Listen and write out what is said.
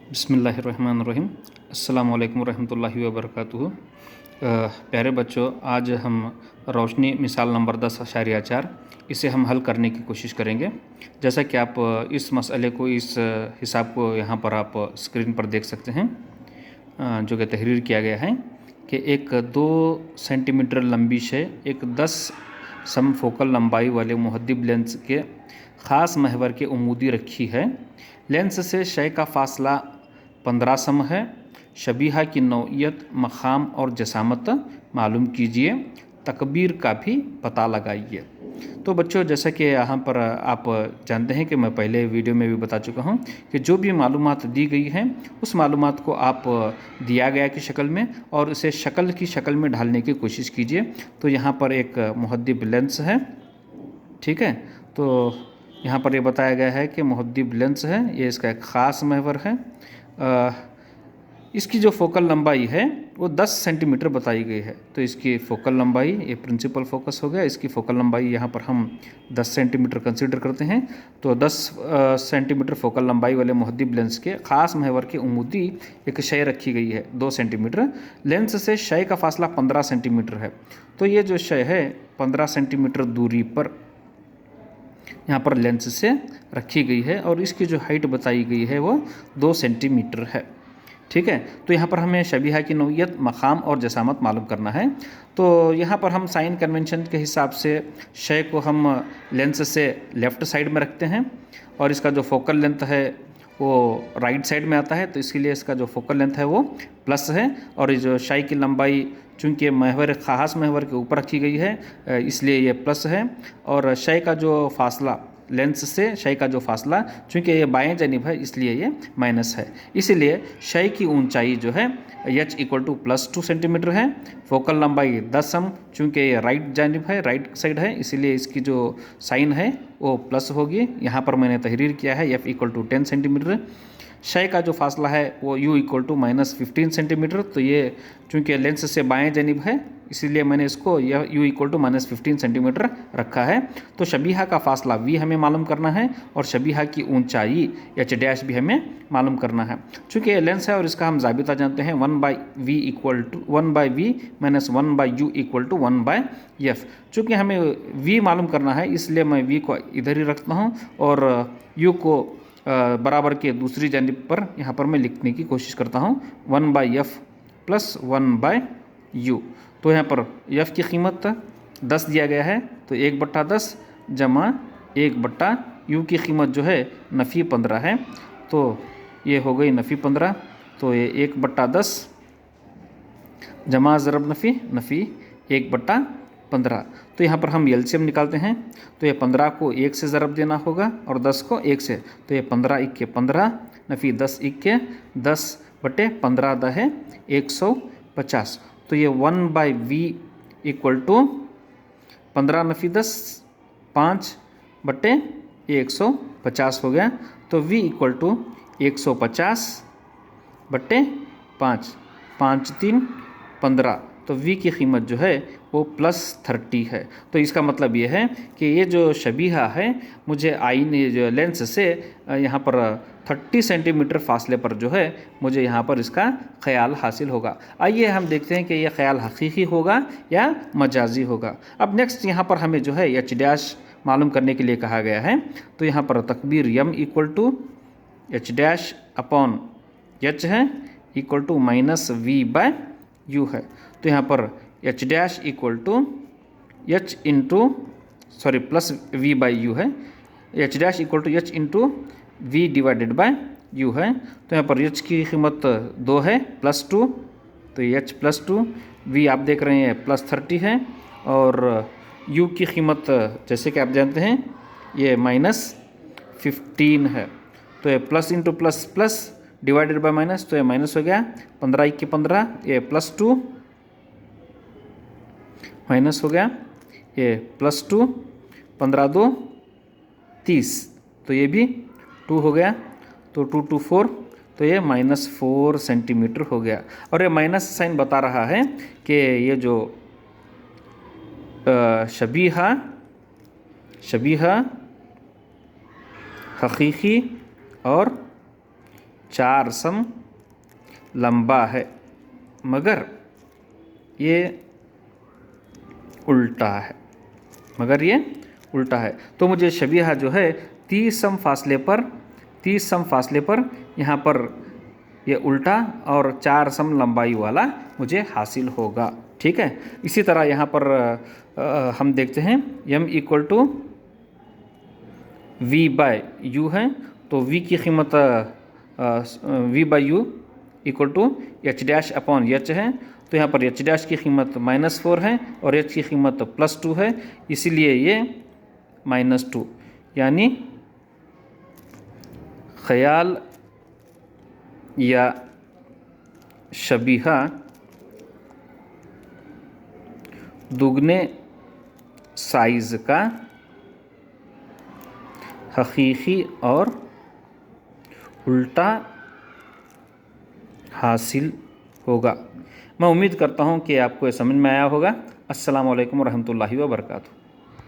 बिस्मिल्लाहिर्रहमानिर्रहीम। अस्सलामु अलैकुम रहमतुल्लाहि व बरकातुहू। प्यारे बच्चों, आज हम रोशनी मिसाल नंबर 10.4 इसे हम हल करने की कोशिश करेंगे। जैसा कि आप इस मसले को, इस हिसाब को यहाँ पर आप स्क्रीन पर देख सकते हैं, जो कि तहरीर किया गया है कि एक 2 सेंटीमीटर लंबी शय एक 10 समफोकल लंबाई वाले मुहद्दिब लेंस के ख़ास महवर के उमूदी रखी है। लेंस से शय का फासला 15 सम है। शबीहा की नौइयत, मकाम और जसामत मालूम कीजिए। तकबीर का भी पता लगाइए। तो बच्चों, जैसा कि यहाँ पर आप जानते हैं कि मैं पहले वीडियो में भी बता चुका हूँ कि जो भी मालूमात दी गई हैं उस मालूमात को आप दिया गया की शक्ल में और उसे शक्ल की शक्ल में ढालने की कोशिश कीजिए। तो यहाँ पर एक मुहद्दिब लेंस है, ठीक है। तो यहाँ पर ये बताया गया है कि मुहद्दिब लेंस है, ये इसका एक ख़ास महवर है। इसकी जो फोकल लंबाई है वो 10 सेंटीमीटर बताई गई है। तो इसकी फोकल लंबाई, ये प्रिंसिपल फोकस हो गया, इसकी फोकल लंबाई यहाँ पर हम 10 सेंटीमीटर कंसीडर करते हैं। तो 10 सेंटीमीटर फोकल लंबाई वाले मुहद्दिब लेंस के ख़ास महवर के उमूदी एक शय रखी गई है 2 सेंटीमीटर। लेंस से शय का फासला 15 सेंटीमीटर है। तो ये जो शय है 15 सेंटीमीटर दूरी पर यहाँ पर लेंस से रखी गई है और इसकी जो हाइट बताई गई है वो 2 सेंटीमीटर है, ठीक है। तो यहाँ पर हमें शबीहा की नौइयत, मकाम और जसामत मालूम करना है। तो यहाँ पर हम साइन कन्वेंशन के हिसाब से शय को हम लेंस से लेफ़्ट साइड में रखते हैं और इसका जो फोकल लेंथ है वो राइट साइड में आता है। तो इसके लिए इसका जो फोकल लेंथ है वो प्लस है और ये जो शय की लंबाई चूँकि महवर ख़ास महवर के ऊपर रखी गई है इसलिए ये प्लस है। और शय का जो फासला, लेंस से शय का जो फासला, चूँकि ये बाएं जानिब है इसलिए ये माइनस है। इसीलिए शय की ऊंचाई जो है h = +2 सेंटीमीटर है। फोकल लंबाई 10 सम, चूँकि ये राइट जानिब है, राइट साइड है, इसीलिए इसकी जो साइन है वो प्लस होगी। यहाँ पर मैंने तहरीर किया है f = 10 सेंटीमीटर। शय का जो फासला है वो u = -15 सेंटीमीटर। तो ये चूँकि लेंस से बाएं जानिब है इसीलिए मैंने इसको यह u = -15 सेंटीमीटर रखा है। तो शबीहा का फासला v हमें मालूम करना है और शबीहा की ऊंचाई h' भी हमें मालूम करना है। चूँकि ये लेंस है और इसका हम ज़ाबिता जानते हैं 1/v = 1/v - 1/u = 1/f। चूँकि हमें v मालूम करना है इसलिए मैं v को इधर ही रखता हूँ और u को बराबर के दूसरी जानिब पर यहाँ पर मैं लिखने की कोशिश करता हूँ 1/f + 1/u। तो यहाँ पर f की कीमत 10 दिया गया है, तो 1/10 जमा 1/u की कीमत जो है नफ़ी 15 है। तो ये हो गई नफ़ी 15। तो ये 1/10 जमा ज़रब नफ़ी 1/15। तो यहाँ पर हम एलसीएम निकालते हैं। तो ये 15 को 1 से ज़रब देना होगा और 10 को 1 से। तो ये 15 × 15 नफ़ी 10 × 10/15 दा है 150। तो ये 1/v = 15 नफ़ी 10 5/150 हो गया। तो v = 150/5, 5 3 15। तो v की कीमत जो है वो +30 है। तो इसका मतलब ये है कि ये जो शबीहा है मुझे आईने जो लेंस से यहाँ पर 30 सेंटीमीटर फासले पर जो है मुझे यहाँ पर इसका ख्याल हासिल होगा। आइए हम देखते हैं कि यह ख्याल हकीकी होगा या मजाजी होगा। अब नेक्स्ट यहाँ पर हमें जो है h' मालूम करने के लिए कहा गया है। तो यहाँ पर तकबीर m = h' अपॉन h है =-v/u है। तो यहाँ पर h' = +v/u है। h' = h/v/u है। तो यहाँ पर h की कीमत 2 है +2, तो h +2, v आप देख रहे हैं +30 है और u की कीमत जैसे कि आप जानते हैं ये -15 है। तो ये plus into plus plus divided by minus, तो ये माइनस हो गया। 15 × 15 ये +2 माइनस हो गया, ये +2, 15 2 30, तो ये भी 2 हो गया। तो 2 2 4, तो ये -4 सेंटीमीटर हो गया। और ये माइनस साइन बता रहा है कि ये जो शबीहा हकीकी और 4 सम लंबा है, मगर ये उल्टा है, मगर ये उल्टा है। तो मुझे शबीहा जो है 30 सम फासले पर यहाँ पर ये उल्टा और 4 सम लंबाई वाला मुझे हासिल होगा। ठीक है। इसी तरह यहाँ पर हम देखते हैं m equal to v by u है, तो v की कीमत v by u equal to h dash upon h है। तो यहाँ पर एच डैश की कीमत -4 है और एच की कीमत +2 है, इसीलिए ये -2, यानी ख्याल या शबीहा दुगने साइज़ का हकीकी और उल्टा हासिल होगा। मैं उम्मीद करता हूँ कि आपको ये समझ में आया होगा। अस्सलामु अलैकुम रहमतुल्लाहि व बरकातुहू।